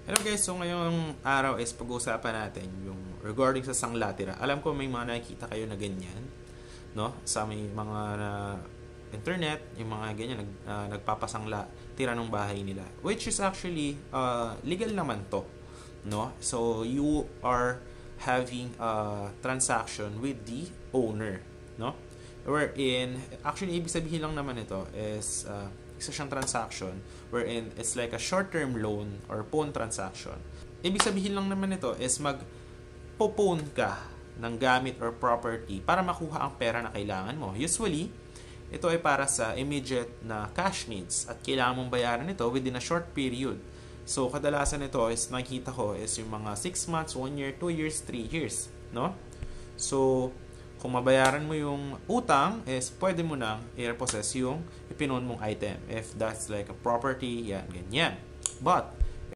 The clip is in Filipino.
Hello guys, so ngayong araw is pag-uusapan natin yung regarding sa sanglatira. Alam ko may mga nakikita kayo na ganyan, no? Sa may mga internet, yung mga ganyan nagpapasangla tira ng bahay nila, which is actually legal naman to, no? So you are having a transaction with the owner, no? Wherein actually ibig sabihin lang naman ito is isa siyang transaction wherein it's like a short-term loan or pawn transaction. Ibig sabihin lang naman ito is mag-pawn ka ng gamit or property para makuha ang pera na kailangan mo. Usually, ito ay para sa immediate na cash needs at kailangan mong bayaran ito within a short period. So, kadalasan ito is nakita ko is yung mga 6 months, 1 year, 2 years, 3 years. No? So, kung mabayaran mo yung utang, is pwede mo nang i-repossess yung ipinon mong item. If that's like a property, yan, ganyan. But,